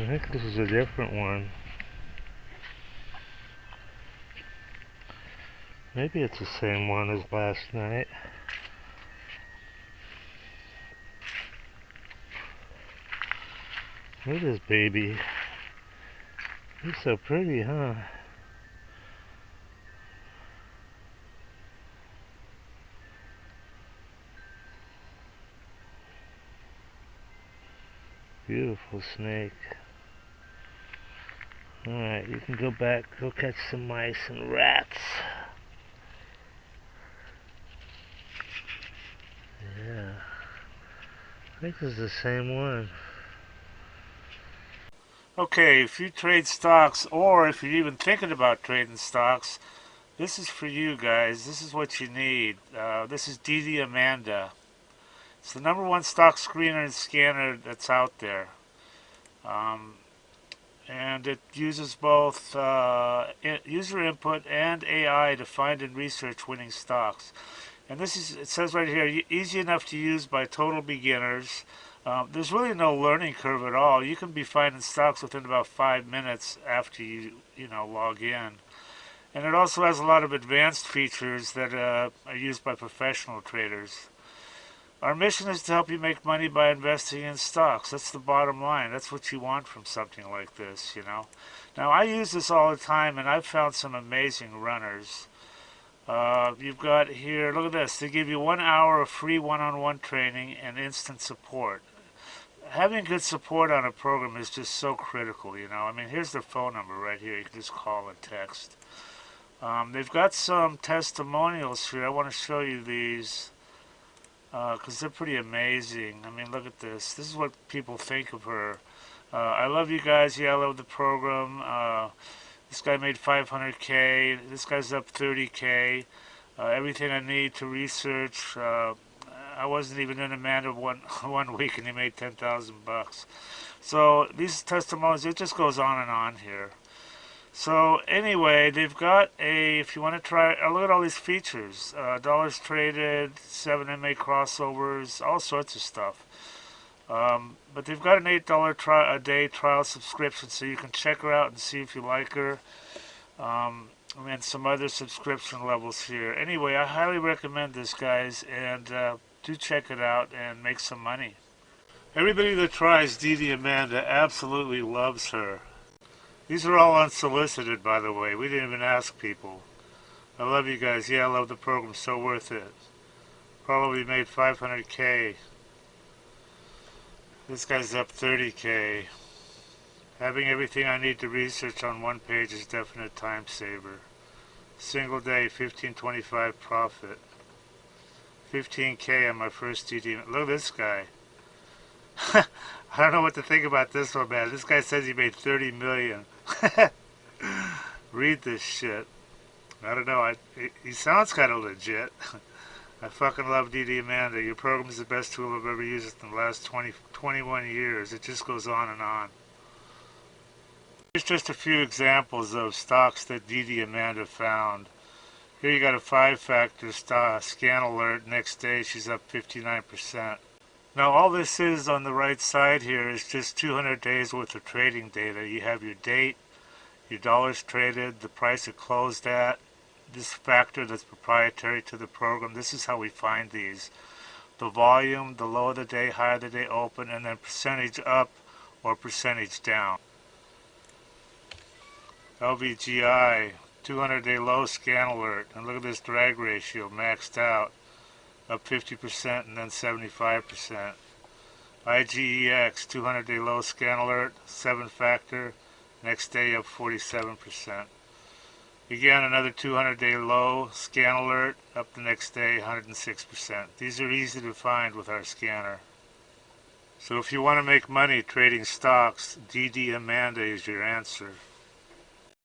I think this is a different one. Maybe it's the same one as last night. Look at this baby. He's so pretty, huh? Beautiful snake. Alright, you can go back, go catch some mice and rats. Yeah. I think this is the same one. Okay, if you trade stocks, or if you're even thinking about trading stocks, this is for you guys. This is what you need. This is DDAmanda. It's the #1 stock screener and scanner that's out there. And it uses both user input and AI to find and research winning stocks. And this is, it says right here, easy enough to use by total beginners. There's really no learning curve at all. You can be finding stocks within about 5 minutes after you log in. And it also has a lot of advanced features that are used by professional traders. Our mission is to help you make money by investing in stocks. That's the bottom line. That's what you want from something like this, Now, I use this all the time, and I've found some amazing runners. You've got here, look at this. They give you 1 hour of free one-on-one training and instant support. Having good support on a program is just so critical, I mean, here's their phone number right here. You can just call and text. They've got some testimonials here. I want to show you these because they're pretty amazing. I mean, look at this. This is what people think of her. I love you guys. Yeah, I love the program. This guy made 500K. This guy's up 30K. Everything I need to research. I wasn't even in Amanda one week, and he made 10,000 bucks. So these testimonials, it just goes on and on here. So anyway, they've got if you want to try, look at all these features. Dollars traded, 7 MA crossovers, all sorts of stuff. But they've got an $8 a day trial subscription, so you can check her out and see if you like her. And some other subscription levels here. Anyway, I highly recommend this, guys, and do check it out and make some money. Everybody that tries DDAmanda absolutely loves her. These are all unsolicited, by the way. We didn't even ask people. I love you guys. Yeah, I love the program. So worth it. Probably made 500K. This guy's up 30K. Having everything I need to research on one page is definite time saver. Single day, 1525 profit. 15K on my first DD. Look at this guy. I don't know what to think about this one, man. This guy says he made 30 million. Read this shit. I don't know. He sounds kind of legit. I fucking love DDAmanda. Your program is the best tool I've ever used in the last 21 years. It just goes on and on. Here's just a few examples of stocks that DDAmanda found. Here you got a 5-factor scan alert. Next day she's up 59%. Now all this is on the right side here is just 200 days worth of trading data. You have your date, your dollars traded, the price it closed at, this factor that's proprietary to the program. This is how we find these. The volume, the low of the day, high of the day open, and then percentage up or percentage down. LVGI, 200-day low scan alert. And look at this drag ratio maxed out. Up 50% and then 75%. IGEX, 200-day low scan alert, 7-factor, next day up 47%. Again, another 200-day low scan alert, up the next day 106%. These are easy to find with our scanner. So if you want to make money trading stocks, DDAmanda is your answer.